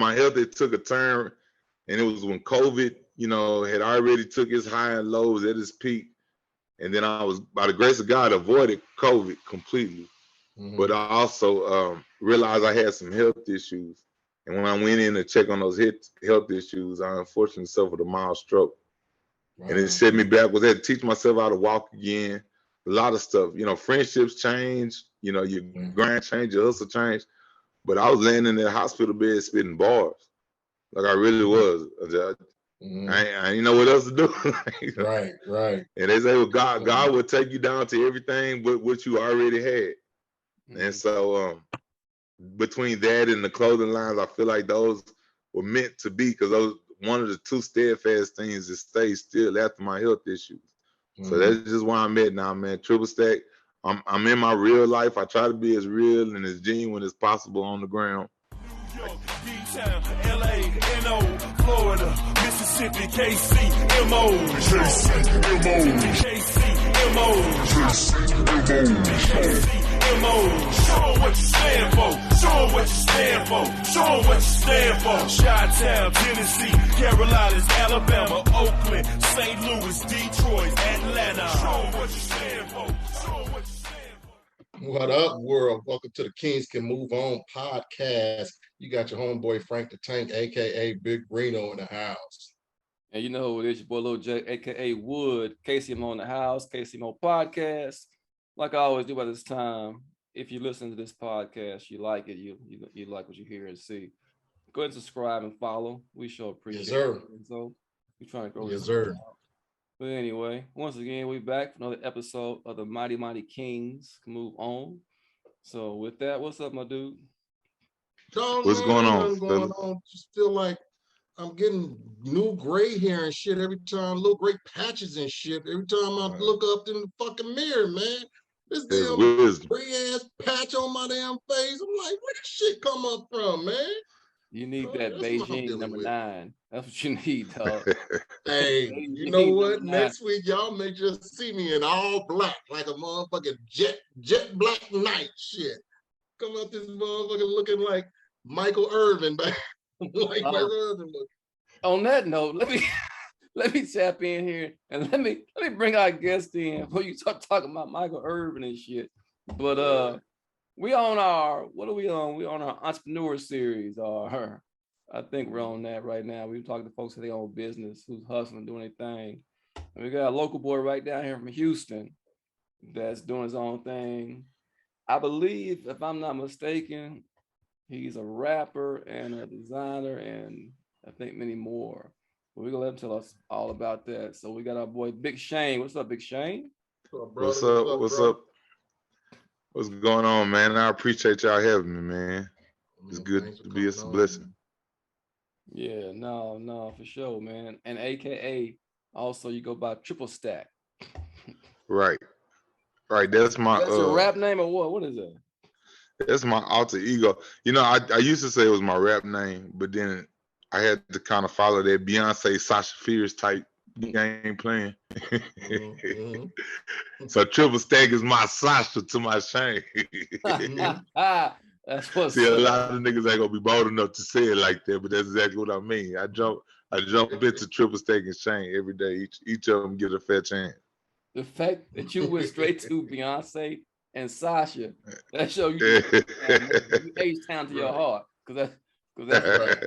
my health, it took a turn, and it was when COVID, had already took its high and lows at its peak. And then I was, by the grace of God, avoided COVID completely. But I also realized I had some health issues. And when I went in to check on those health issues, I unfortunately suffered a mild stroke. Wow. And it set me back. I had to teach myself how to walk again. A lot of stuff. Friendships change. Your grind change, your hustle change. But I was laying in that hospital bed spitting bars. Like I really was. I didn't know what else to do. Right. And they say, well, God will take you down to everything but what you already had. And so between that and the clothing lines, I feel like those were meant to be, because those one of the two steadfast things that stayed still after my health issues. So that's just where I'm at now, man. Triple Stack. I'm in my real life. I try to be as real and as genuine as possible on the ground. New York, D-Town, LA, NO, Florida, Mississippi, KC, MO, show what you stand for, show what you stand for, show what you stand for. Chi-Town, Tennessee, Carolinas, Alabama, Oakland, St. Louis, Detroit, Atlanta. Show what you stand for, show what you stand for. What up, world? Welcome to the Kings Can Move On podcast. You got your homeboy Frank the Tank, aka Big Reno, in the house. And you know who it is, your boy Lil J, aka Wood, KCMO in the house, KCMO podcast. Like I always do by this time, if you listen to this podcast, you like it, you like what you hear and see, go ahead and subscribe and follow. We sure appreciate it. So we're trying to grow this out. But anyway, once again, we're back for another episode of the Mighty Mighty Kings Can Move On. So with that, what's up, my dude? What's going on? Just feel like I'm getting new gray hair and shit every time, little gray patches and shit. Every time I look up in the fucking mirror, man. This damn gray ass patch on my damn face. I'm like, where this shit come up from, man? You need that Beijing number 9. That's what you need, dog. Hey, you know what? Next week, y'all may just see me in all black, like a motherfucking jet black night shit. Come out this motherfucker looking like Michael Irvin, like Michael Irvin look. On that note, let me tap in here and let me bring our guest in before you start talking about Michael Irvin and shit. But we on our, what are we on? We on our entrepreneur series, or I think we're on that right now. We're talking to folks who they own business, who's hustling, doing their thing. And we got a local boy right down here from Houston that's doing his own thing. I believe, if I'm not mistaken, he's a rapper and a designer and I think many more. But we're gonna let him tell us all about that. So we got our boy Big Shane. What's up, Big Shane? What's up? What's going on, man? I appreciate y'all having me, man. It's good to be. It's a blessing. Yeah, no, for sure, man. And AKA also you go by Triple Stack. Right. That's your rap name or what? What is that? That's my alter ego. I used to say it was my rap name, but then I had to kind of follow that Beyonce, Sasha Fierce type game playing. So Triple Stack is my Sasha to my Shane. That's what's See, a lot of niggas ain't gonna be bold enough to say it like that, but that's exactly what I mean. I jump into Triple Stack and Shane every day. Each of them get a fair chance. The fact that you went straight to Beyonce and Sasha, that show you H-Town to your heart, because that's right.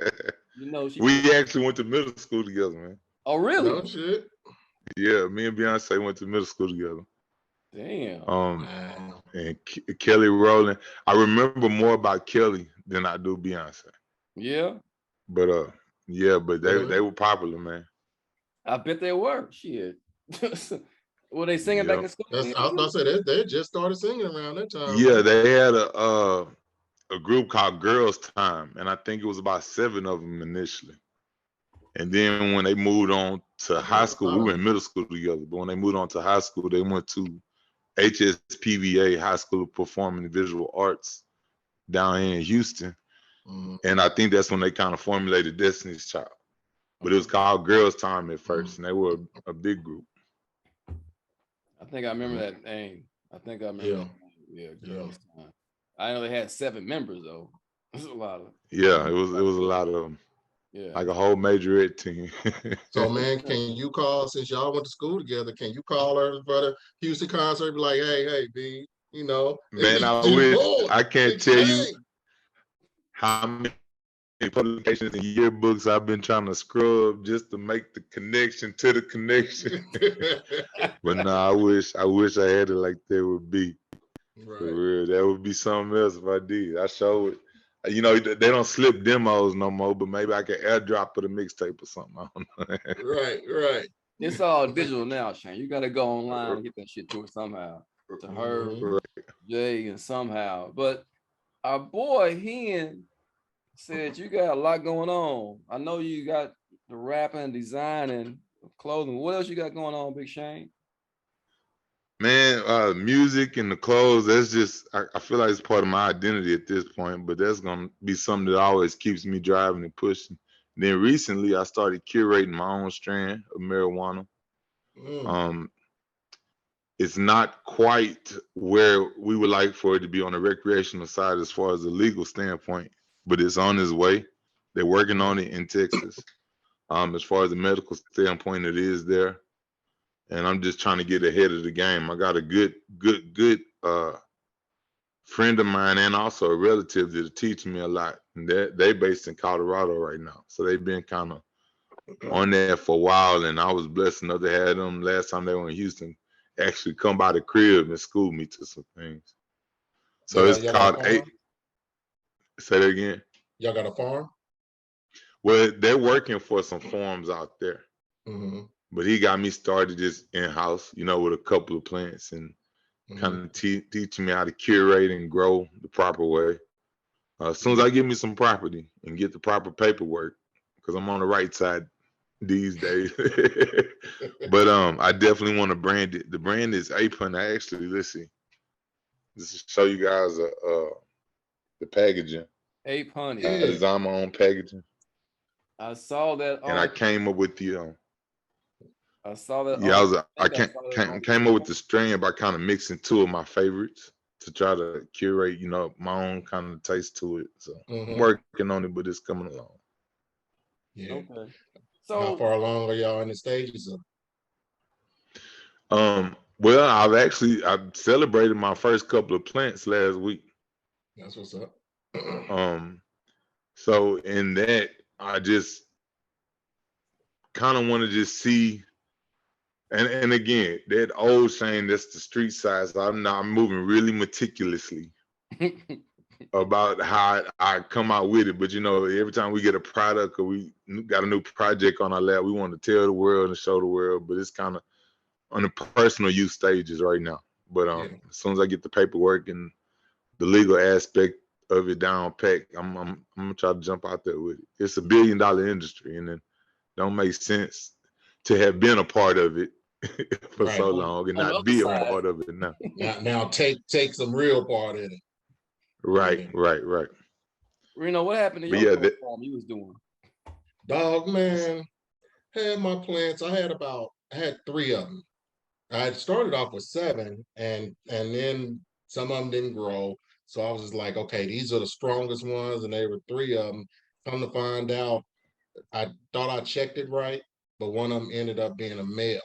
We actually went to middle school together, man. Oh, really? No shit. Yeah, me and Beyonce went to middle school together. Damn. And Kelly Rowland. I remember more about Kelly than I do Beyonce. Yeah. But they were popular, man. I bet they were. Shit. Were they singing back in school? I was about to say they just started singing around that time. Yeah, they had a group called Girls Time, and I think it was about 7 of them initially. And then when they moved on to high school, we were in middle school together. But when they moved on to high school, they went to HSPVA, High School of Performing and Visual Arts, down here in Houston. And I think that's when they kind of formulated Destiny's Child. But it was called Girls Time at first, and they were a big group. I think I remember that name. Yeah, Girls Time. I know they had 7 members though. There's a lot of. Yeah, it was a lot of them. Yeah. Like a whole majorette team. So man, can you call, since y'all went to school together, can you call her for the Houston concert and be like, hey, B, you know, Man, I wish. I can't tell you how many publications and yearbooks I've been trying to scrub just to make the connection to the connection. But no, I wish I had it like that would be. Right. For real. That would be something else if I did. I show it. You know, they don't slip demos no more, but maybe I could airdrop it a mixtape or something. I don't know. Right. It's all digital now, Shane. You gotta go online and get that shit to her somehow. To her, Jay, and somehow. But our boy Hen said you got a lot going on. I know you got the rapping, designing, clothing. What else you got going on, Big Shane? Man, music and the clothes, that's just, I feel like it's part of my identity at this point, but that's going to be something that always keeps me driving and pushing. Then recently, I started curating my own strand of marijuana. It's not quite where we would like for it to be on the recreational side as far as the legal standpoint, but it's on its way. They're working on it in Texas. As far as the medical standpoint, it is there. And I'm just trying to get ahead of the game. I got a good friend of mine and also a relative that are teaching me a lot. And they based in Colorado right now. So they've been kind of on there for a while. And I was blessed enough to have them last time they were in Houston actually come by the crib and school me to some things. So it's called Say that again. Y'all got a farm? Well, they're working for some farms out there. But he got me started just in-house, you know, with a couple of plants and kind of teaching me how to curate and grow the proper way. As soon as I get me some property and get the proper paperwork, because I'm on the right side these days. But I definitely want to brand it. The brand is Apron. Actually, let's see. Just to show you guys the packaging. Apron. I designed my own packaging. I saw that. And I came up with the I saw that. Yeah, I came up with the strand by kind of mixing two of my favorites to try to curate, you know, my own kind of taste to it. So I'm working on it, but it's coming along. Yeah. Okay. So how far along are y'all in the stages of? Well, I've celebrated my first couple of plants last week. That's what's up. So in that, I just kind of want to just see. And again, that old saying, that's the street side. So I'm moving really meticulously about how I come out with it. But you know, every time we get a product or we got a new project on our lap, we want to tell the world and show the world. But it's kind of on the personal use stages right now. But as soon as I get the paperwork and the legal aspect of it down packed, I'm gonna try to jump out there with it. It's $1 billion industry, and it don't make sense to have been a part of it for so long and not be a part of it now. Now take some real part in it. Right. Reno, what happened to your farm you was doing? Dog, man, had my plants. I had 3 of them. I had started off with 7, and then some of them didn't grow. So I was just like, okay, these are the strongest ones, and there were 3 of them. Come to find out, I thought I checked it right, but one of them ended up being a male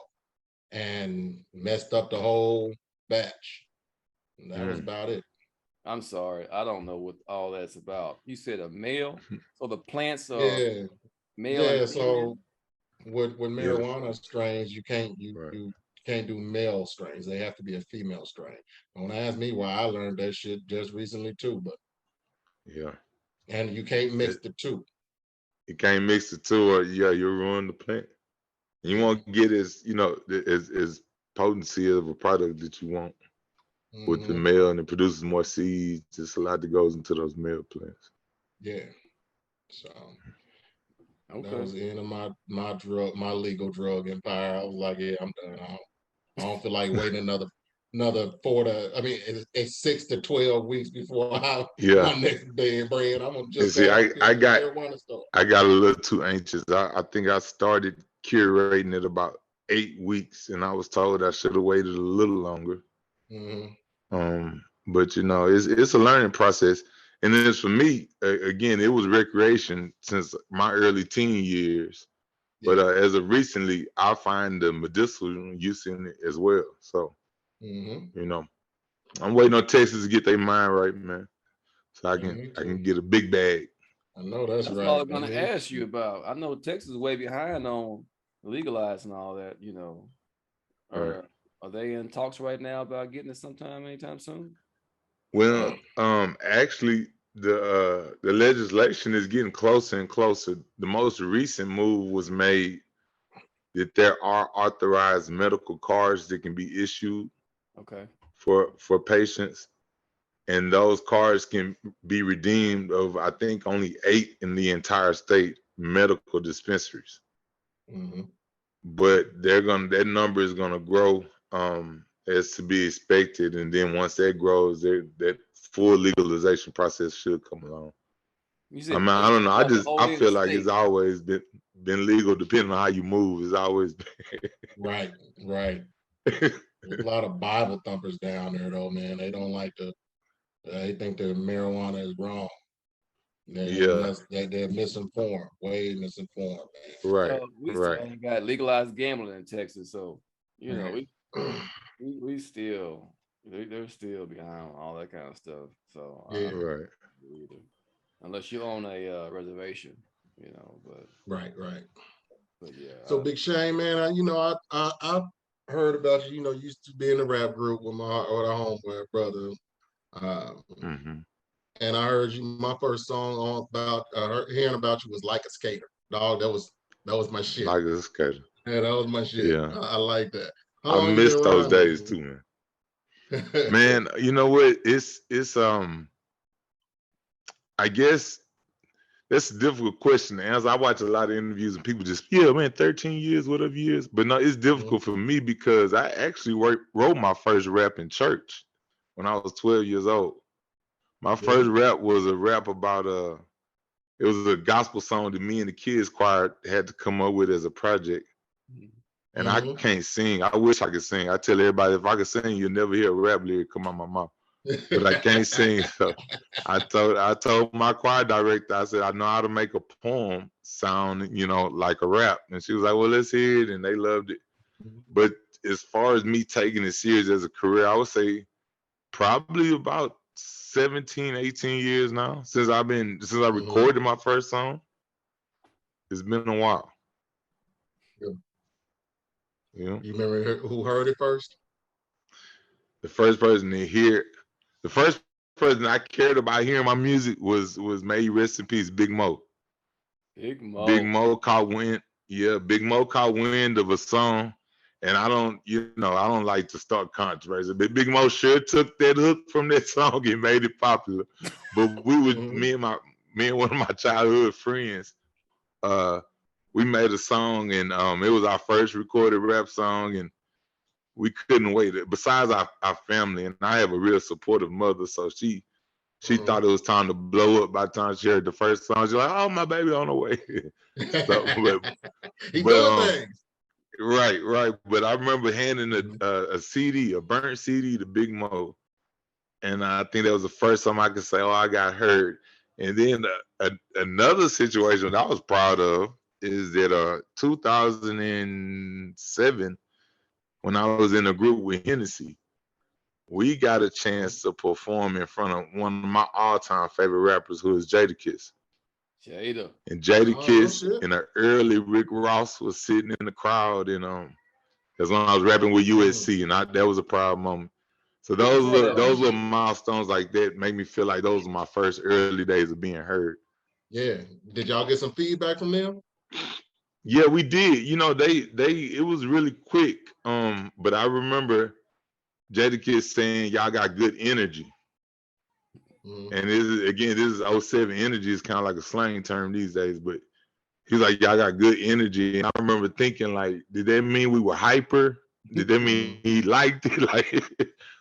and messed up the whole batch. And that was about it. I'm sorry, I don't know what all that's about. You said a male, so the plants are male. Yeah, so with marijuana strains, you can't do male strains. They have to be a female strain. Don't ask me why. I learned that shit just recently too, but and you can't mix the two. You can't mix the two, or you'll ruin the plant. And you won't get as potency of a product that you want with the male, and it produces more seeds. There's a lot that goes into those male plants. Yeah. So that was the end of my legal drug empire. I was like, yeah, I'm done. I don't feel like waiting another 6 to 12 weeks before my next day in bread. I'm gonna just see. I got a little too anxious. I think I started curating it about 8 weeks, and I was told I should have waited a little longer. But you know, it's a learning process. And then for me, again, it was recreation since my early teen years. But as of recently, I find the medicinal use in it as well. So, you know, I'm waiting on Texas to get their mind right, man. So I can get a big bag. I know that's right. All I'm gonna ask you about. I know Texas is way behind on legalizing all that. You know, are they in talks right now about getting it sometime anytime soon? Well, actually, the legislation is getting closer and closer. The most recent move was made that there are authorized medical cards that can be issued for patients, and those cards can be redeemed of, I think, only 8 in the entire state medical dispensaries. But that number is gonna grow as to be expected, and then once that grows, that full legalization process should come along. I mean, I don't know. I feel like it's always been legal, depending on how you move. It's always been. Right. There's a lot of Bible thumpers down there, though, man. They don't like to. They think that marijuana is wrong. They're misinformed, way misinformed, man. Right. We still ain't got legalized gambling in Texas, so you know we still they're still behind on all that kind of stuff. So right. Unless you own a reservation, you know. But right. But yeah. So Big Shane, man, I heard about you. You know, you used to be in a rap group with my homeboy brother. And I heard you. My first song about hearing about you was "Like a Skater." Dog, that was my shit. Like a Skater. Yeah, that was my shit. Yeah, I like that. I miss those days too, man. Man, you know what? It's I guess that's a difficult question to answer. I watch a lot of interviews and people just, 13 years, whatever years. But no, it's difficult for me because I actually wrote my first rap in church when I was 12 years old. My first rap was a rap about it was a gospel song that me and the kids choir had to come up with as a project. And I can't sing. I wish I could sing. I tell everybody, if I could sing, you'll never hear a rap lyric come out my mouth. But I can't sing. So I told my choir director, I said, I know how to make a poem sound, like a rap. And she was like, well, let's hear it. And they loved it. But as far as me taking it serious as a career, I would say probably about 17, 18 years now since I recorded my first song. It's been a while. You remember who heard it first? The first person to hear, the first person I cared about hearing my music was may he rest in peace, Big Mo. Big Mo caught wind. Yeah, Big Mo caught wind of a song, and I don't like to start controversy, but Big Mo sure took that hook from that song and made it popular. But we would, me and one of my childhood friends, we made a song, and it was our first recorded rap song, and we couldn't wait. Besides our family, and I have a real supportive mother, so she thought it was time to blow up by the time she heard the first song. She's like, "Oh, my baby on the way." Right. But I remember handing a CD, a burnt CD to Big Mo, and I think that was the first time I could say, "Oh, I got heard." And then another situation that I was proud of is that 2007, when I was in a group with Hennessy, we got a chance to perform in front of one of my all-time favorite rappers, who is Jadakiss. And Jadakiss and the early Rick Ross was sitting in the crowd, and that's when I was rapping with USC, and that was a proud moment. So those little milestones like that make me feel like those were my first early days of being heard. Yeah. Did y'all get some feedback from them? Yeah, we did. It was really quick. But I remember Jadakiss saying, "Y'all got good energy." And this is 07. Energy is kind of like a slang term these days, but he's like, "Y'all got good energy." And I remember thinking, like, did that mean we were hyper? Did that mean he liked it? Like,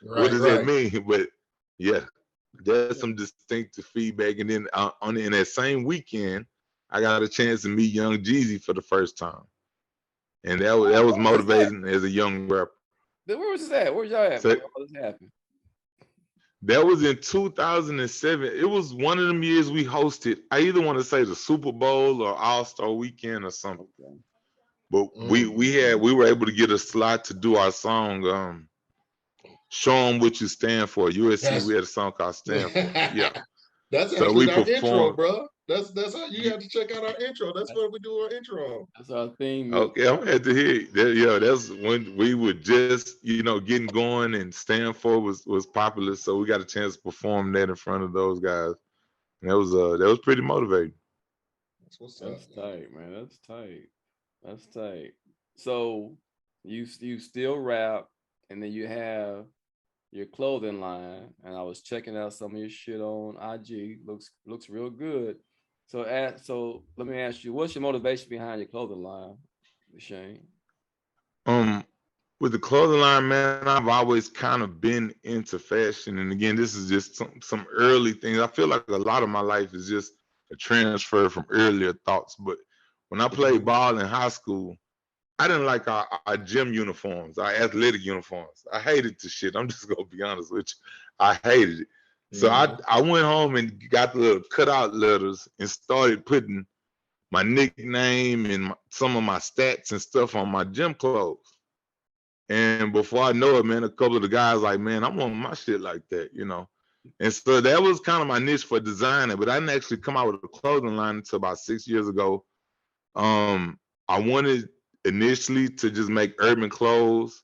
what does that mean? But yeah, there's some distinctive feedback. And then in that same weekend, I got a chance to meet Young Jeezy for the first time, and that was motivating as a young rapper. Where was this at? Where y'all at? All this happened. That was in 2007. It was one of them years we hosted. I either want to say the Super Bowl or All-Star Weekend or something. But we were able to get a slot to do our song, Show 'Em What You Stand For. USC, we had a song called Stand For. Yeah. That's so actually we our performed. intro, bro. That's how you have to check out our intro. That's what we do our intro. That's our theme. Okay, I'm glad to hear that. Yeah, that's when we were just, getting going, and Stand For was popular, so we got a chance to perform that in front of those guys. And that was pretty motivating. That's what's up. That's tight, man. That's tight. That's tight. So you still rap, and then you have your clothing line, and I was checking out some of your shit on IG. Looks real good. So let me ask you, what's your motivation behind your clothing line, Shane? With the clothing line, man, I've always kind of been into fashion, and again, this is just some early things. I feel like a lot of my life is just a transfer from earlier thoughts. But when I played ball in high school, I didn't like our gym uniforms, our athletic uniforms. I hated the shit. I'm just gonna be honest with you. I hated it. So I went home and got the little cutout letters and started putting my nickname and some of my stats and stuff on my gym clothes. And before I know it, man, a couple of the guys like, man, I want my shit like that, And so that was kind of my niche for designing, but I didn't actually come out with a clothing line until about 6 years ago. I wanted initially to just make urban clothes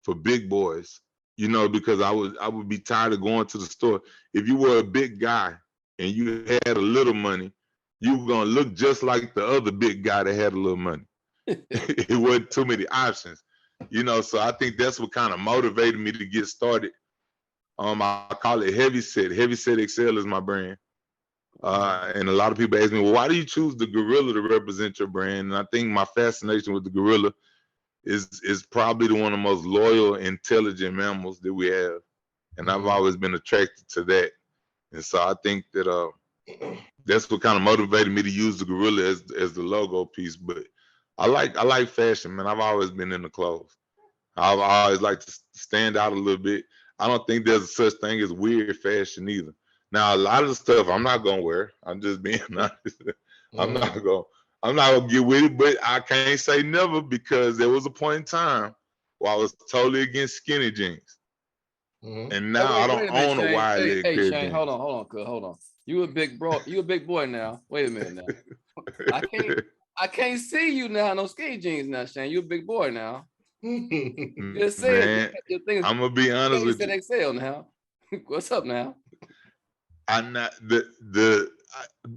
for big boys, because I would be tired of going to the store. If you were a big guy and you had a little money, you were gonna look just like the other big guy that had a little money. It wasn't too many options, so I think that's what kind of motivated me to get started. I call it Heavy Set. Heavy Set XL is my brand. And a lot of people ask me, well, why do you choose the gorilla to represent your brand? And I think my fascination with the gorilla is probably one of the most loyal, intelligent mammals that we have. And I've always been attracted to that. And so I think that that's what kind of motivated me to use the gorilla as the logo piece. But I like fashion, man. I've always been into clothes. I've always liked to stand out a little bit. I don't think there's such thing as weird fashion either. Now, a lot of the stuff I'm not gonna wear. I'm just being honest. I'm not gonna get with it, but I can't say never, because there was a point in time where I was totally against skinny jeans. And now I don't own a wide leg pair of jeans. Shane, hold on. You a big boy now. Wait a minute now. I can't see you now, no skinny jeans now, Shane. You a big boy now. Just say it. I'm gonna be honest with you. XL now. What's up now? I'm not the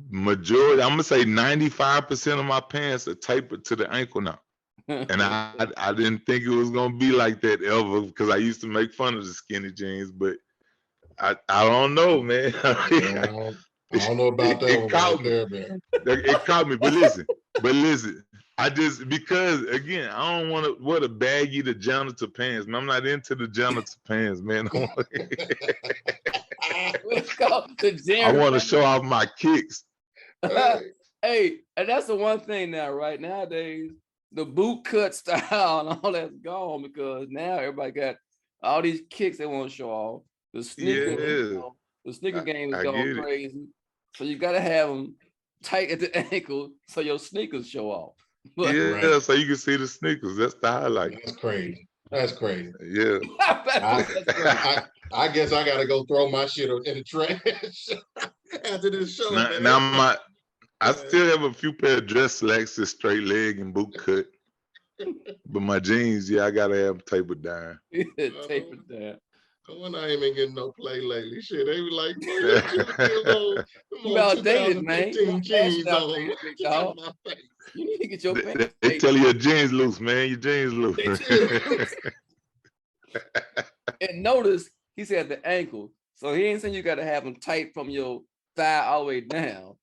majority. I'm gonna say 95% of my pants are tapered to the ankle now, and I didn't think it was gonna be like that ever, because I used to make fun of the skinny jeans, but I don't know, man. I don't know about that. It caught me. Man. It caught me, but listen. I just, because again, I don't want to wear the baggy, the janitor pants. Man, I'm not into the janitor pants, man. I want to show off my kicks. Hey, and that's the one thing now, right? Nowadays, the boot cut style and all that's gone, because now everybody got all these kicks they want to show off. The sneaker game is going crazy. So you got to have them tight at the ankle so your sneakers show off. So you can see the sneakers. That's the highlight. That's crazy. Yeah. I guess I gotta go throw my shit in the trash after this show. I still have a few pair of dress slacks, that's straight leg and boot cut. But my jeans, I gotta have them tapered down. Tapered down. When I ain't been getting no play lately. Shit, they be like, you outdated, man. Jeans on. You need to get your pants. They tell you your jeans loose, man. Your jeans loose. And notice he said the ankle, so he ain't saying you got to have them tight from your thigh all the way down.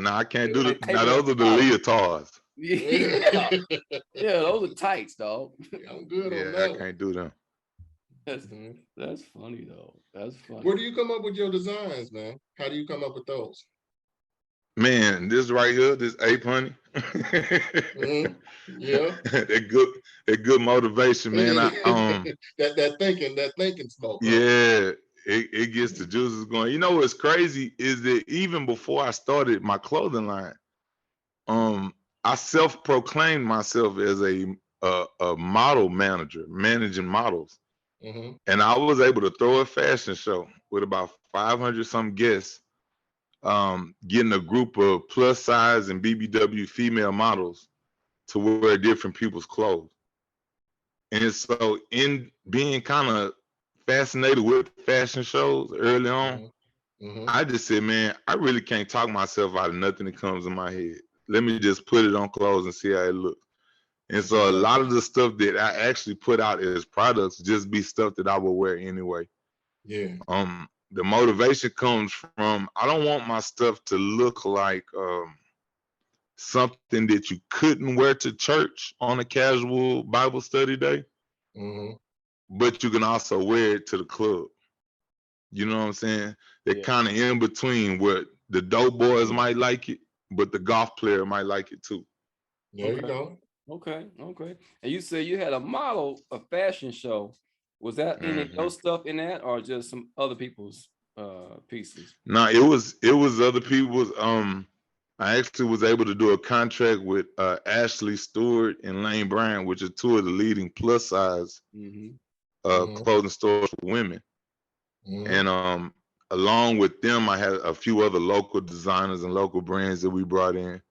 I can't do that. Now those are the leotards. Yeah, those are tights, dog. I'm good on that. I can't do them. That's funny though. That's funny. Where do you come up with your designs, man? How do you come up with those? Man, this right here, this ape honey. Yeah. that good motivation, man. that thinking smoke. Yeah. it gets the juices going. You know what's crazy is that even before I started my clothing line, I self-proclaimed myself as a model manager, managing models. And I was able to throw a fashion show with about 500 some guests, getting a group of plus size and BBW female models to wear different people's clothes. And so in being kind of fascinated with fashion shows early on, I just said, man, I really can't talk myself out of nothing that comes in my head. Let me just put it on clothes and see how it looks. And so a lot of the stuff that I actually put out as products just be stuff that I would wear anyway. Yeah. The motivation comes from, I don't want my stuff to look like something that you couldn't wear to church on a casual Bible study day, but you can also wear it to the club. You know what I'm saying? They're kind of in between where the dope boys might like it, but the golf player might like it too. There you go. Okay. And you said you had a fashion show. Was that any of your stuff in that, or just some other people's pieces? No, it was other people's. I actually was able to do a contract with Ashley Stewart and Lane Bryant, which are two of the leading plus size clothing stores for women. And along with them, I had a few other local designers and local brands that we brought in.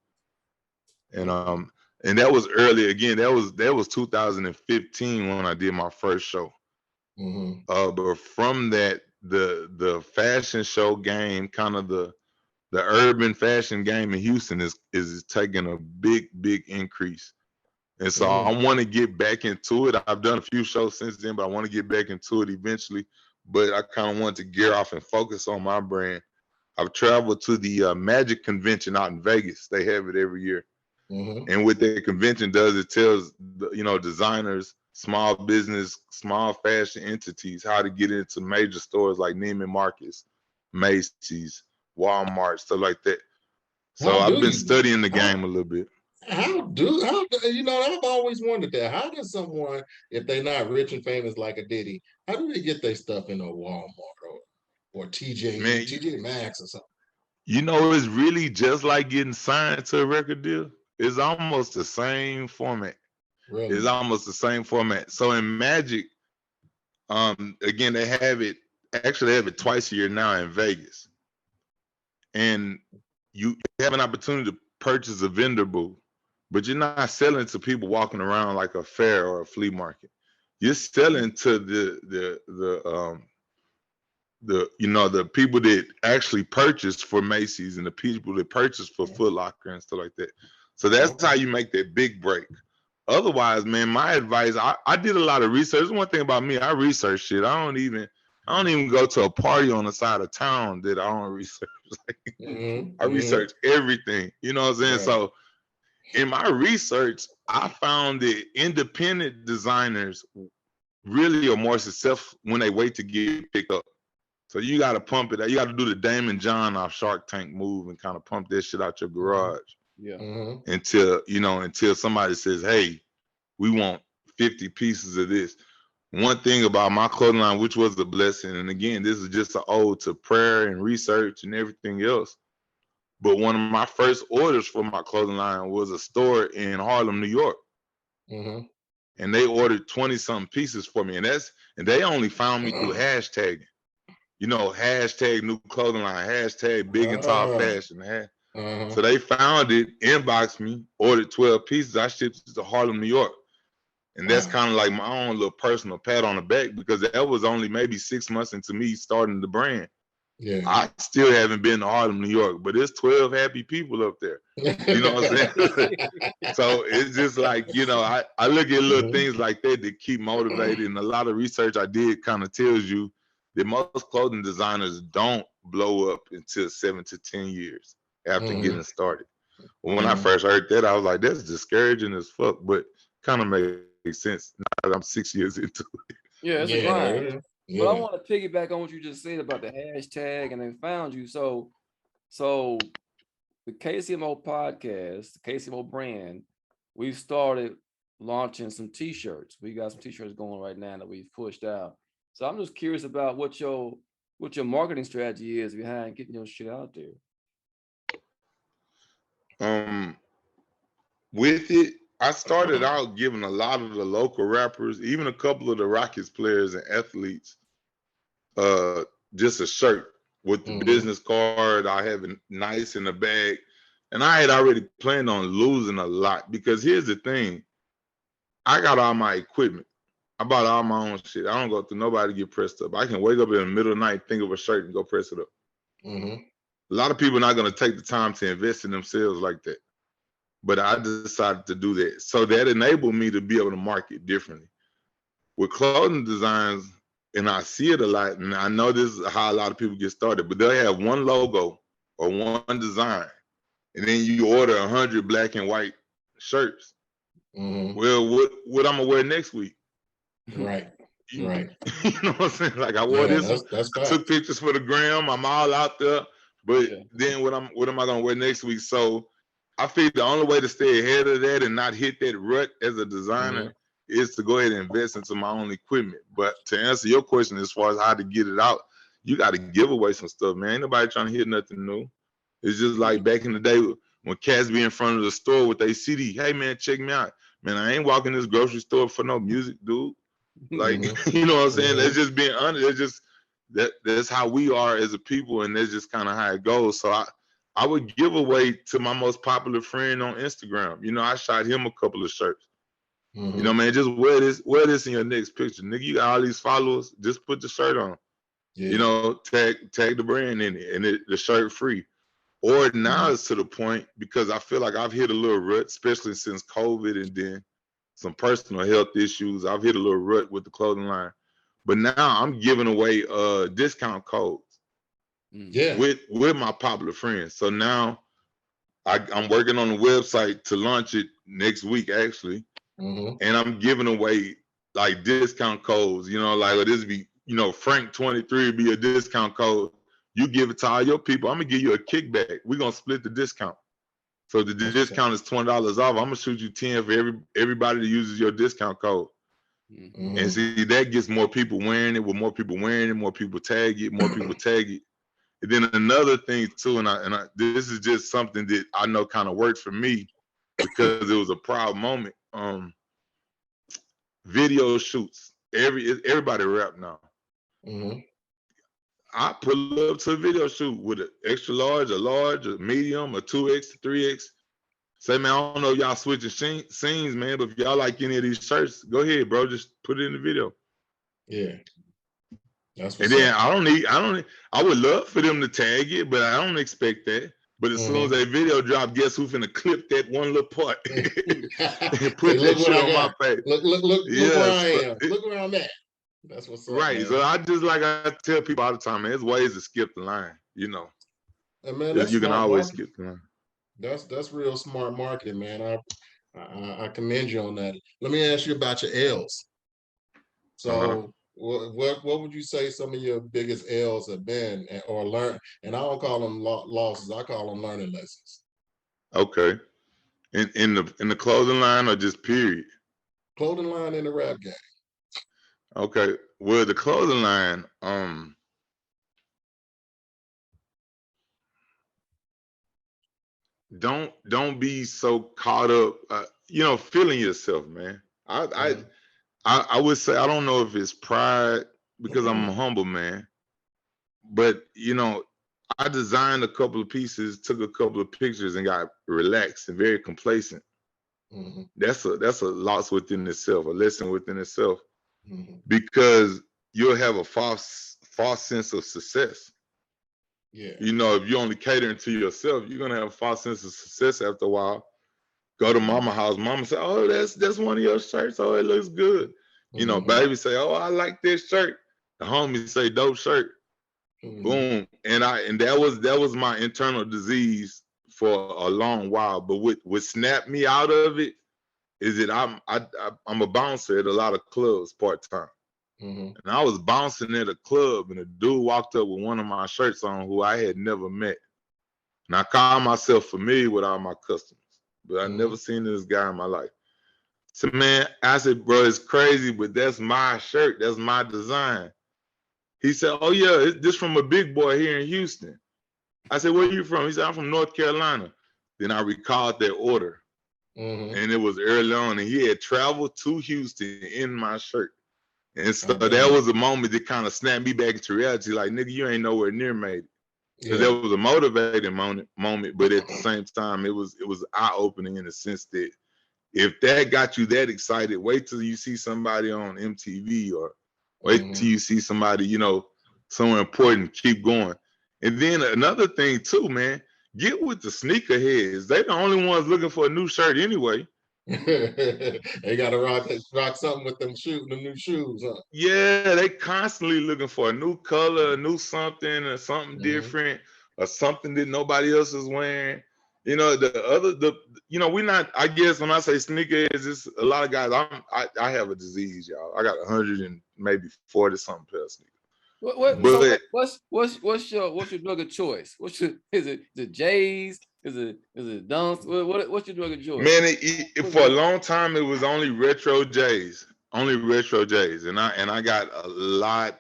And that was early. Again, that was 2015 when I did my first show. But from that, the fashion show game, kind of the urban fashion game in Houston is taking a big increase. And so I want to get back into it. I've done a few shows since then, but I want to get back into it eventually. But I kind of want to gear off and focus on my brand. I've traveled to the Magic Convention out in Vegas. They have it every year. And what that convention does, it tells designers, small business, small fashion entities how to get into major stores like Neiman Marcus, Macy's, Walmart, stuff like that. So I've been studying the game a little bit. How I've always wondered that. How does someone, if they're not rich and famous like a Diddy, how do they get their stuff in a Walmart or TJ Maxx or something? It's really just like getting signed to a record deal. It's almost the same format. Really? It's almost the same format. So in Magic, again, they have it twice a year now in Vegas. And you have an opportunity to purchase a vendor booth, but you're not selling to people walking around like a fair or a flea market. You're selling to the people that actually purchase for Macy's and the people that purchase for Foot Locker and stuff like that. So that's how you make that big break. Otherwise, man, my advice, I did a lot of research. One thing about me, I research shit. I don't even go to a party on the side of town that I don't research. I research everything. You know what I'm saying? Right. So in my research, I found that independent designers really are more successful when they wait to get picked up. So you got to pump it. You got to do the Damon John off Shark Tank move and kind of pump that shit out your garage. Until somebody says, hey, we want 50 pieces of this. One thing about my clothing line, which was a blessing, and again, this is just an ode to prayer and research and everything else. But one of my first orders for my clothing line was a store in Harlem, New York. And they ordered 20-something pieces for me. And they only found me through hashtagging. Hashtag new clothing line, hashtag big and tall fashion. So they found it, inboxed me, ordered 12 pieces. I shipped it to Harlem, New York. And that's kind of like my own little personal pat on the back, because that was only maybe 6 months into me starting the brand. Yeah. I still haven't been to Harlem, New York, but there's 12 happy people up there. You know what I'm saying? So it's just like, I look at little things like that keep motivated. And a lot of research I did kind of tells you that most clothing designers don't blow up until 7 to 10 years after getting started. When I first heard that, I was like, that's discouraging as fuck, but kind of makes sense now that I'm 6 years into it. Yeah, it's a grind. But I want to piggyback on what you just said about the hashtag and they found you. So the KCMO podcast, the KCMO brand, we've started launching some t-shirts. We got some t-shirts going right now that we've pushed out. So I'm just curious about what your what your marketing strategy is behind getting your shit out there. With it, I started out giving a lot of the local rappers, even a couple of the Rockets players and athletes, just a shirt with the business card. I have it nice in the bag. And I had already planned on losing a lot because here's the thing. I got all my equipment. I bought all my own shit. I don't go through nobody to get pressed up. I can wake up in the middle of the night, think of a shirt, and go press it up. A lot of people are not going to take the time to invest in themselves like that. But I decided to do that. So that enabled me to be able to market differently. With clothing designs, and I see it a lot, and I know this is how a lot of people get started, but they'll have one logo or one design, and then you order 100 black and white shirts. Well, what I'm going to wear next week? Right. Right. You know what I'm saying? Like I wore this. That's I took pictures for the gram. I'm all out there. But then what am I gonna wear next week? So I feel the only way to stay ahead of that and not hit that rut as a designer is to go ahead and invest into my own equipment. But to answer your question as far as how to get it out, you got to give away some stuff, man. Ain't nobody trying to hit nothing new. It's just like back in the day when cats be in front of the store with their CD. Hey man, check me out. Man, I ain't walking this grocery store for no music, dude. Like, you know what I'm saying? That's just being honest. It's just that's how we are as a people, and that's just kind of how it goes. So I would give away to my most popular friend on Instagram. You know, I shot him a couple of shirts. You know, man, just wear this in your next picture. Nigga, you got all these followers, just put the shirt on. You know, tag the brand in it, and the shirt free. Or now it's to the point, because I feel like I've hit a little rut, especially since COVID and then some personal health issues. I've hit a little rut with the clothing line. But now I'm giving away discount codes with my popular friends. So now I'm working on the website to launch it next week, actually. And I'm giving away like discount codes, you know, like this be, you know, Frank 23 would be a discount code. You give it to all your people. I'm gonna give you a kickback. We're gonna split the discount. So the discount is $20 off. I'm gonna shoot you 10 for everybody that uses your discount code. And see, that gets more people wearing it. With more people wearing it, more people tag it, more people tag it. And then another thing too, and I this is just something that I know kind of worked for me because it was a proud moment. Video shoots. Everybody rap now. I pull up to a video shoot with an extra large, a medium, a 2X, a 3X. Say, man, I don't know if y'all switching scenes, man, but if y'all like any of these shirts, go ahead, bro. Just put it in the video. Yeah. That's what's up. I would love for them to tag it, but I don't expect that. But as soon as that video drop, guess who's finna clip that one little part and put that shit on my page? Look where I am. Look where I'm at. That's what's up. Right. Man. So I tell people all the time, man, there's ways to skip the line, you know. And man, you can always skip the line. That's real smart marketing, man. I commend you on that. Let me ask you about your L's. So what would you say some of your biggest L's have been or learn? And I don't call them losses. I call them learning lessons. Okay. In the clothing line or just period? Clothing line in the rap game. Okay. Well, the clothing line, don't be so caught up, you know, feeling yourself, man. I would say, I don't know if it's pride because I'm a humble man, but you know, I designed a couple of pieces, took a couple of pictures, and got relaxed and very complacent. That's a loss within itself, a lesson within itself, because you'll have a false sense of success. Yeah. You know, if you're only catering to yourself, you're gonna have a false sense of success after a while. Go to mama's house, mama say, "Oh, that's one of your shirts. Oh, it looks good." You know, baby say, "Oh, I like this shirt." The homie say, "Dope shirt." Boom. And that was my internal disease for a long while. But what snapped me out of it is that I'm a bouncer at a lot of clubs part-time. And I was bouncing at a club, and a dude walked up with one of my shirts on who I had never met. And I called myself familiar with all my customers, but I never seen this guy in my life. So, man, I said, bro, it's crazy, but that's my shirt. That's my design. He said, "Oh yeah, this from a big boy here in Houston." I said, "Where you from?" He said, "I'm from North Carolina." Then I recalled that order, and it was early on, and he had traveled to Houston in my shirt. And so that was a moment that kind of snapped me back into reality. Like, nigga, you ain't nowhere near made it. Because that was a motivating moment, but at the same time, it was eye-opening in the sense that if that got you that excited, wait till you see somebody on MTV or wait till you see somebody, you know, somewhere important, keep going. And then another thing too, man, get with the sneakerheads. They the only ones looking for a new shirt anyway. They gotta rock something with them new shoes, huh? Yeah, they constantly looking for a new color, a new something, or something different, or something that nobody else is wearing. You know, we're not. I guess when I say sneakerheads, it's a lot of guys. I have a disease, y'all. I got 100 and maybe 40 something pair of sneakers. What's your drug of choice? Is it J's? Is it Dunks? What's your drug of choice? Man, for a long time it was only retro J's, and I got a lot.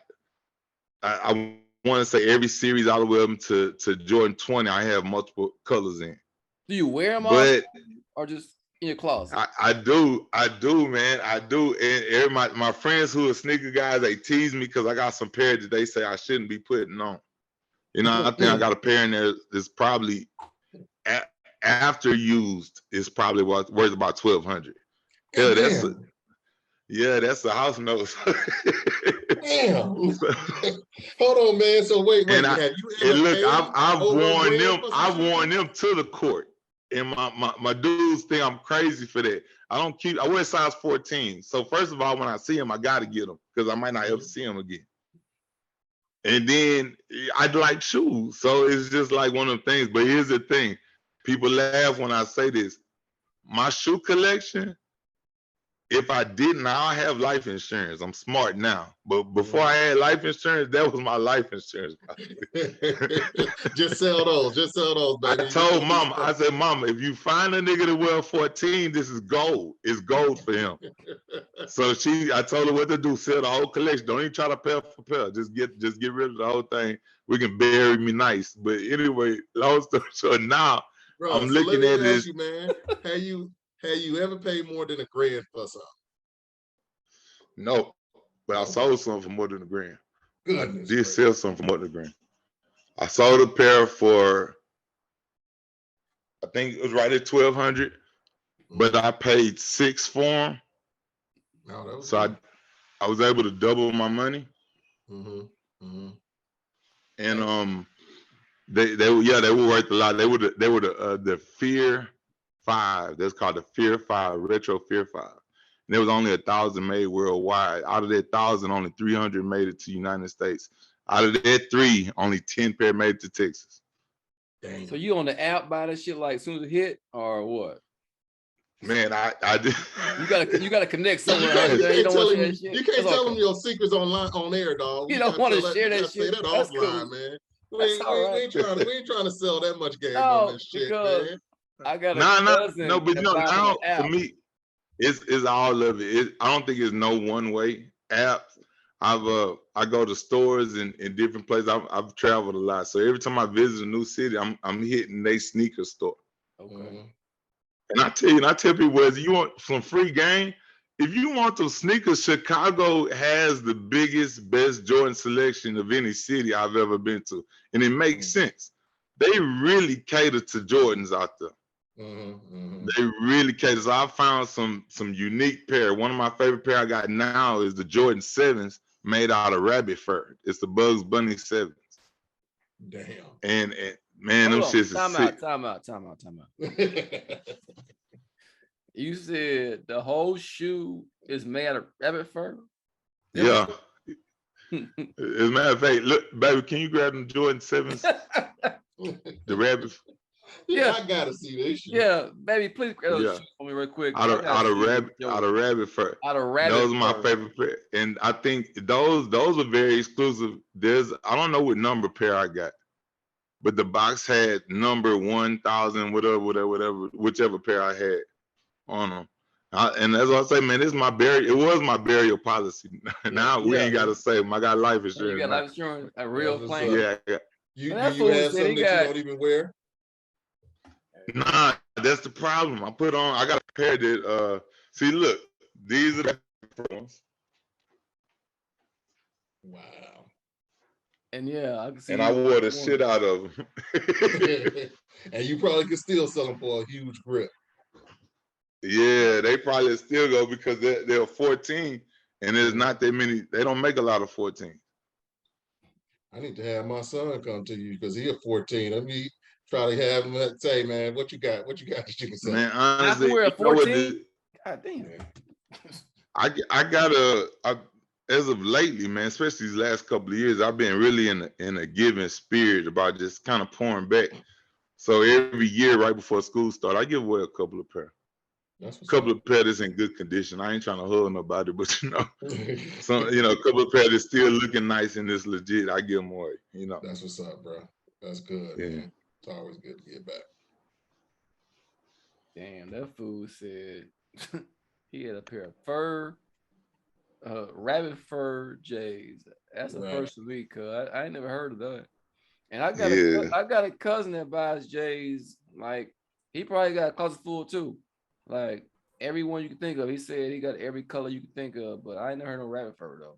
I want to say every series all the way up to Jordan 20. I have multiple colors in. Do you wear them all, or just in your closet? I do, man. I do. And my friends who are sneaker guys, they tease me because I got some pairs that they say I shouldn't be putting on. You know, I think I got a pair in there that's probably after used is probably worth about $1,200. Yeah, that's a house note. Damn. Hold on, man. So wait. I've worn them to the court. And my dudes think I'm crazy for that. I wear size 14. So first of all, when I see them, I gotta get them because I might not ever see them again. And then I like shoes. So it's just like one of them things. But here's the thing. People laugh when I say this. My shoe collection, if I didn't, I have life insurance. I'm smart now. But before I had life insurance, that was my life insurance. Just sell those, baby. I told Mama, I said, Mama, if you find a nigga that wear 14, this is gold. It's gold for him. So I told her what to do, sell the whole collection. Don't even try to pair for pair. Just get rid of the whole thing. We can bury me nice. But anyway, long story short, now I'm looking at this. You, man, have you ever paid more than $1,000 for something? No, but I sold some for more than $1,000. Goodness. I did sell some for more than $1,000. I sold a pair for, I think it was right at $1,200, but I paid $600 for them. No, so I was able to double my money. And they were worth a lot. They were the Fear 5. That's called the Fear 5, Retro Fear 5. And there was only 1,000 made worldwide. Out of that 1,000, only 300 made it to the United States. Out of that 3, only 10 pair made it to Texas. Dang. So you on the app buy that shit like as soon as it hit, or what? Man, I did. You gotta connect somewhere. You can't tell them your secrets on air, dog. You don't want to share that shit. Say that offline, man. We ain't trying to sell that much game on this shit, man. I got a cousin. No, but now for me, it's all of it. I don't think it's no one way. Apps. I go to stores in different places. I've traveled a lot, so every time I visit a new city, I'm hitting their sneaker store. Okay. And I tell people, whether you want some free game, if you want those sneakers, Chicago has the biggest, best Jordan selection of any city I've ever been to, and it makes sense. They really cater to Jordans out there. They really cater. So I found some unique pair. One of my favorite pair I got now is the Jordan 7s made out of rabbit fur. It's the Bugs Bunny 7s. Damn. And man, them shits is sick. Time out. You said the whole shoe is made out of rabbit fur? Yeah. As a matter of fact, look, baby, can you grab them Jordan 7s? The rabbit. Yeah, I gotta see this shit. Yeah, baby, please grab those shoes for me real quick. Out of rabbit fur. Those are my favorite pair. And I think those are very exclusive. I don't know what number pair I got, but the box had number 1,000, whatever, whichever pair I had on them. And that's what I say, man. This is my burial. It was my burial policy. Now we ain't got to save them. I got life insurance. You got life insurance, a real plan. Yeah. Do you have something that you don't even wear? Nah, that's the problem. I got a pair that, see, look, these are the ones. Wow. And yeah, I can see. And I wore the shit out of them. And you probably could still sell them for a huge grip. Yeah, they probably still go because they're 14 and there's not that many. They don't make a lot of 14. I need to have my son come to you because he's 14. Let me try to have him say, man, what you got? What you got that you can say? Man, honestly, we're at 14. God damn. I got as of lately, man, especially these last couple of years, I've been really in a giving spirit about just kind of pouring back. So every year, right before school starts, I give away a couple of pair. A couple of pair that's in good condition. I ain't trying to hug nobody, but a couple of pair that's still looking nice and it's legit. I give them away. That's what's up, bro. That's good, man. It's always good to get back. Damn, that fool said he had a pair of rabbit fur J's. That's the first for me, cuz I ain't never heard of that. And I got a cousin that buys J's. Like, he probably got a closet full too. Like, every one you can think of. He said he got every color you can think of, but I ain't never heard no rabbit fur though.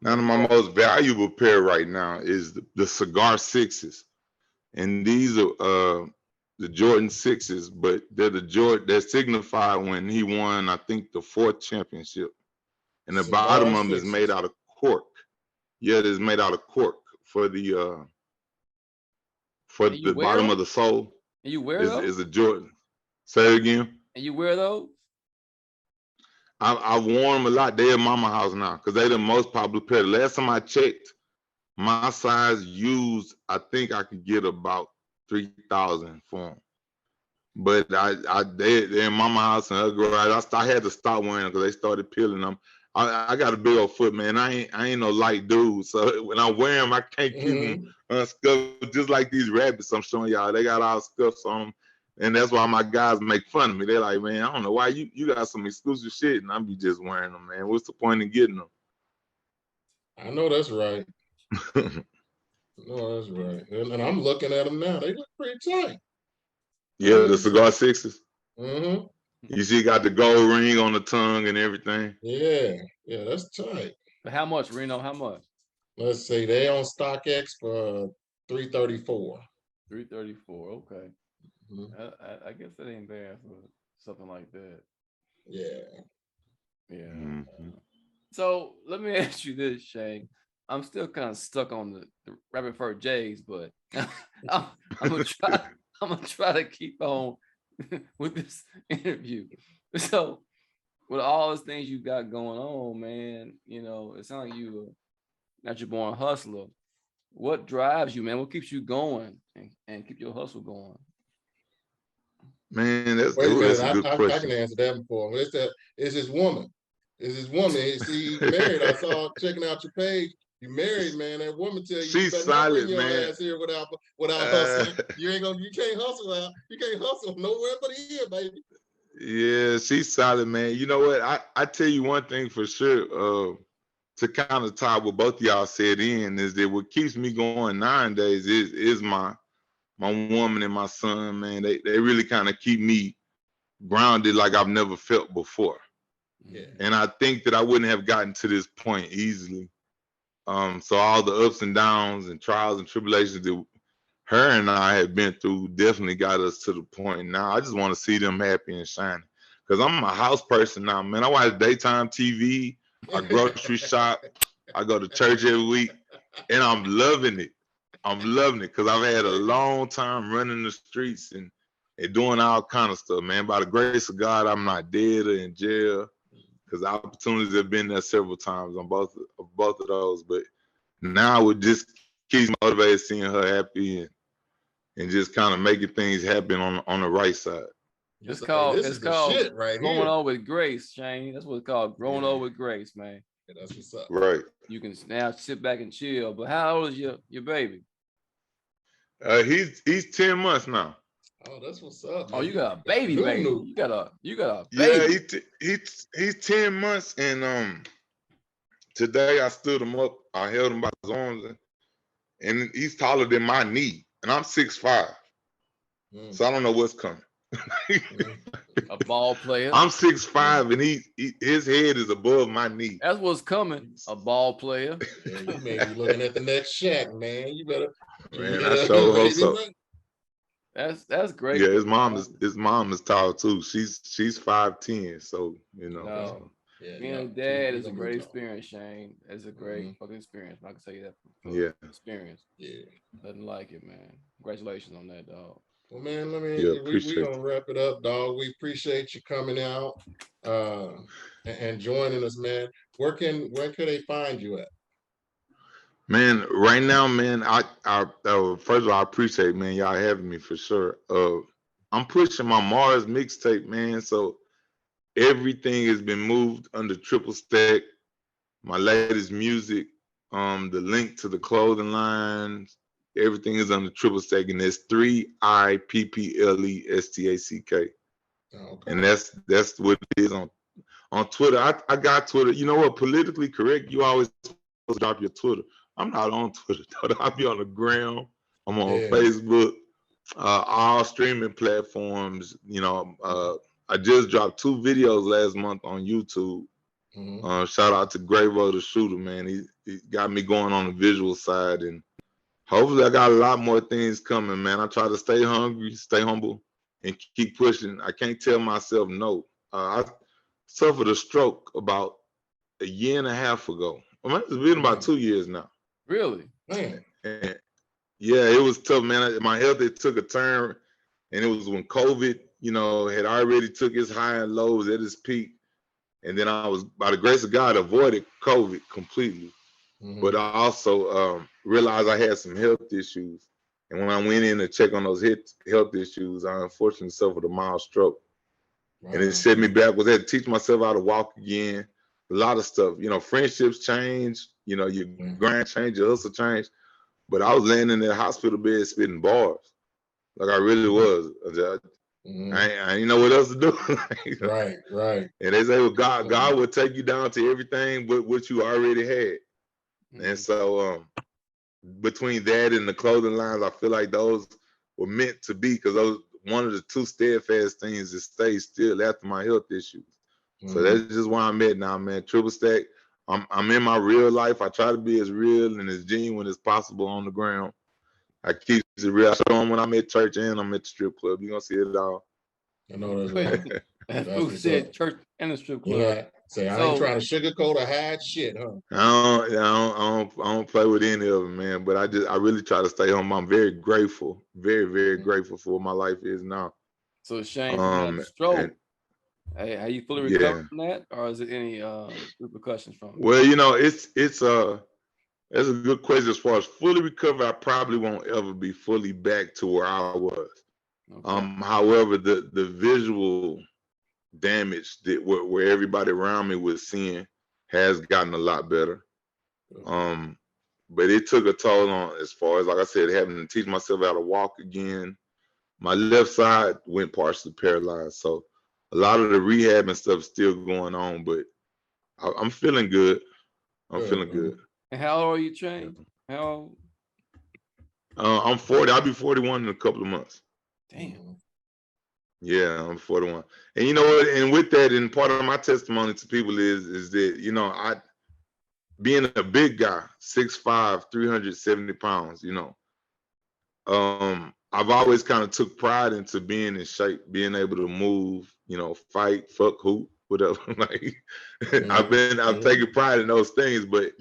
Now, my most valuable pair right now is the Cigar 6s. And these are the Jordan 6s, but they're the Jordan that signified when he won, I think, the 4th championship. And the bottom of them is made out of cork. Yeah, it is made out of cork for the bottom of the sole. And you wear those? Is a Jordan. Say it again. And you wear those? I've worn them a lot. They're at Mama house now because they're the most popular pair. The last time I checked, my size used, I think I could get about 3,000 for them. But they're in Mama house and her garage. I had to stop wearing them because they started peeling them. I got a big old foot, man. I ain't no light dude. So when I wear them, I can't keep them unscuffed. Just like these rabbits I'm showing y'all. They got all scuffs on them. And that's why my guys make fun of me. They're like, man, I don't know why you got some exclusive shit and I be just wearing them, man. What's the point in getting them? I know that's right. No, that's right. And I'm looking at them now. They look pretty tight. Yeah, the Cigar 6s. Mm-hmm. You see, got the gold ring on the tongue and everything. Yeah, that's tight. But how much, Reno? How much? Let's see. They on StockX for $334. $334. Okay. Mm-hmm. I guess that ain't bad for something like that. Yeah. Mm-hmm. So let me ask you this, Shane. I'm still kind of stuck on the rabbit fur J's, but I'm gonna try to keep on with this interview. So with all those things you got going on, man, it sounds like you not your born hustler. What drives you, man? What keeps you going and keep your hustle going? Man, that's Wait a minute. a good question. I can answer that before. It's his woman. It's his woman. See, he's married. I saw checking out your page. You married, man. That woman tell you she's you solid, your man. ass here without hustling. You can't hustle out. You can't hustle nowhere but here, baby. Yeah, she's solid, man. You know what? I tell you one thing for sure. To kind of tie what both of y'all said in is that what keeps me going nowadays is my woman and my son, man. They really kind of keep me grounded like I've never felt before. Yeah. And I think that I wouldn't have gotten to this point easily. So all the ups and downs and trials and tribulations that her and I have been through definitely got us to the point now. I just want to see them happy and shining. Because I'm a house person now, man. I watch daytime TV, I grocery shop, I go to church every week, and I'm loving it. I'm loving it because I've had a long time running the streets and doing all kind of stuff, man. By the grace of God, I'm not dead or in jail because opportunities have been there several times on both of those. But now it just keeps motivated seeing her happy and just kind of making things happen on the right side. It's called shit right growing here. Old with grace, Shane. That's what it's called, growing old with grace, man. Yeah, that's what's up. Right. You can now sit back and chill. But how old is your baby? He's 10 months now. Oh, that's what's up. Oh, you got a baby, baby. You got a Yeah, baby. he's 10 months, and today I stood him up. I held him by his arms, and he's taller than my knee, and I'm 6'5". So I don't know what's coming. A ball player. I'm 6'5", and his head is above my knee. That's what's coming. A ball player. Yeah, you may be looking at the next Shaq, man. You better. Man, I sure hope so. That's great. Yeah, his mom is tall too. She's 5'10", so you know. No. Being a dad is a great experience, Shane. It's a great fucking experience. I can tell you that from experience. Yeah. Nothing like it, man. Congratulations on that, dog. Well, man, we gonna wrap it up, dog. We appreciate you coming out and joining us, man. Where can they find you at? Man, right now, man, I first of all, I appreciate, man, y'all having me for sure. I'm pushing my Mars mixtape, man, so everything has been moved under Triple Stack. My latest music, the link to the clothing lines, everything is under Triple Stack, and it's 3IPPLESTACK. Okay. And that's what it is on Twitter. I got Twitter. You know what? Politically correct, you always supposed to drop your Twitter. I'm not on Twitter. I'll be on the gram. I'm on Facebook, all streaming platforms. You know, I just dropped 2 videos last month on YouTube. Shout out to Gravo the Shooter, man. He got me going on the visual side, and hopefully I got a lot more things coming, man. I try to stay hungry, stay humble, and keep pushing. I can't tell myself no. I suffered a stroke about a year and a half ago. I mean, it's been about 2 years now. Really? Man. And yeah, it was tough, man. My health, it took a turn, and it was when COVID, you know, had already took its high and lows at its peak. And then I was, by the grace of God, avoided COVID completely. But I also realized I had some health issues. And when I went in to check on those health issues, I unfortunately suffered a mild stroke. And it set me backwards. I had to teach myself how to walk again. A lot of stuff, you know, friendships change, you know, your grind change, your hustle change. But I was laying in that hospital bed spitting bars. Like I really was. I didn't know what else to do. Right. And they say, well, God will take you down to everything but what you already had. And so between that and the clothing lines, I feel like those were meant to be, because those one of the 2 steadfast things that stayed still after my health issues. So that's just where I'm at now, man. Triple Stack. I'm in my real life. I try to be as real and as genuine as possible on the ground. I keep it real. I show them when I'm at church and I'm at the strip club. You're gonna see it all. I know that's right. That's who said church and the strip club. Yeah. Say I ain't trying to sugarcoat or hide shit, huh? I don't play with any of them, man. But I really try to stay home. I'm very grateful, very grateful for what my life is now. So Shane, from that stroke, hey, how you fully recovered from that, or is it any repercussions from it? Well, you know, that's a good question. As far as fully recovered, I probably won't ever be fully back to where I was. Okay. However, the visual damage that where everybody around me was seeing has gotten a lot better. But it took a toll on, as far as, like I said, having to teach myself how to walk again. My left side went partially paralyzed, so a lot of the rehab and stuff still going on, but I'm feeling good. I'm feeling good. And how old are you, Shane? How old? I'm 40. I'll be 41 in a couple of months. Damn. Yeah, I'm 41. And you know what? And with that, and part of my testimony to people is that, you know, being a big guy, 6'5", 370 pounds, you know, I've always kind of took pride into being in shape, being able to move, you know, fight, fuck, hoop, whatever. Like, I've taken pride in those things, but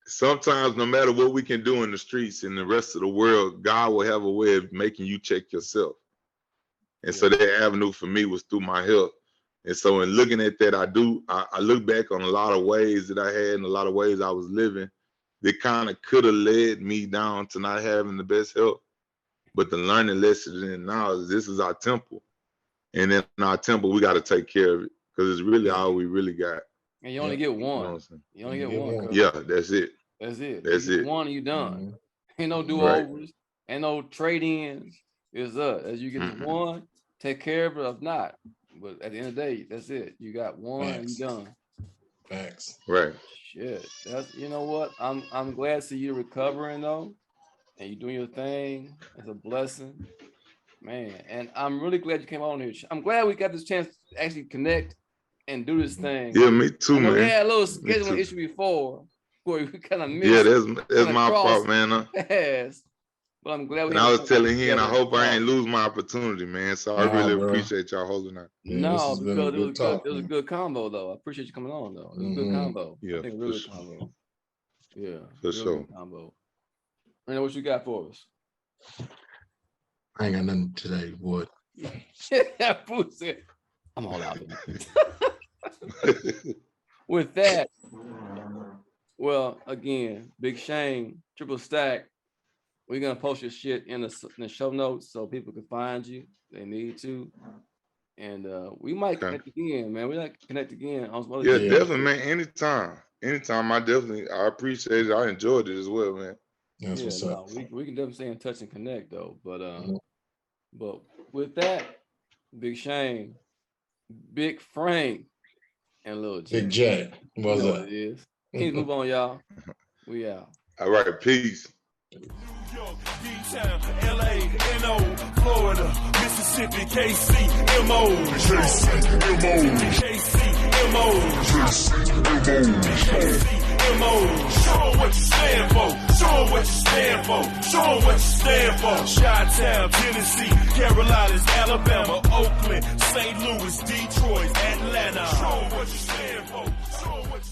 sometimes no matter what we can do in the streets and the rest of the world, God will have a way of making you check yourself. And so that avenue for me was through my health. And so in looking at that, I look back on a lot of ways that I had and a lot of ways I was living that kind of could have led me down to not having the best health. But the learning lesson in now is this is our temple. And in our temple, we got to take care of it, because it's really all we really got. And you only get one. You only get one. Yeah, that's it. That's it. That's it. One and you done. Ain't no do-overs. Ain't no trade-ins. It's us. As you get this one, take care of it. If not, but at the end of the day, that's it. You got one and you done. Facts. Right. Shit. That's, you know what? I'm glad to see you recovering though, and you doing your thing. It's a blessing, man. And I'm really glad you came on here. I'm glad we got this chance to actually connect and do this thing. Yeah, me too, man. We had a little scheduling issue before where we kind of missed. Yeah, that's my fault, man. Yes. But I'm glad we. And I was telling him, I hope I ain't lose my opportunity, man. So I really appreciate y'all holding out. Yeah, no, because it was a good combo, though. I appreciate you coming on, though. It was a good combo. Yeah, I think a really good combo. Yeah, for sure. Combo. And what you got for us? I ain't got nothing today, Wood. That fool said, I'm all out. With that, well, again, Big Shane, Triple Stack. We're gonna post your shit in the show notes so people can find you. They need to, and we might connect again, man. We like connect again on some other shit. Definitely, man. Anytime. I appreciate it. I enjoyed it as well, man. That's what's up. We can definitely stay in touch and connect though. But with that, Big Shane, Big Frank, and Lil J. Big J. What's up? It is. Keep move on, y'all. We out. All right, peace. New York, D-Town, LA, NO, Florida, Mississippi, KC, MO, Show 'em what you stand for. Show 'em what you stand for. Show 'em what you stand for. Chi-Town, Tennessee, Carolinas, Alabama, Oakland, St. Louis, Detroit, Atlanta. Show 'em what you stand for. Show 'em what you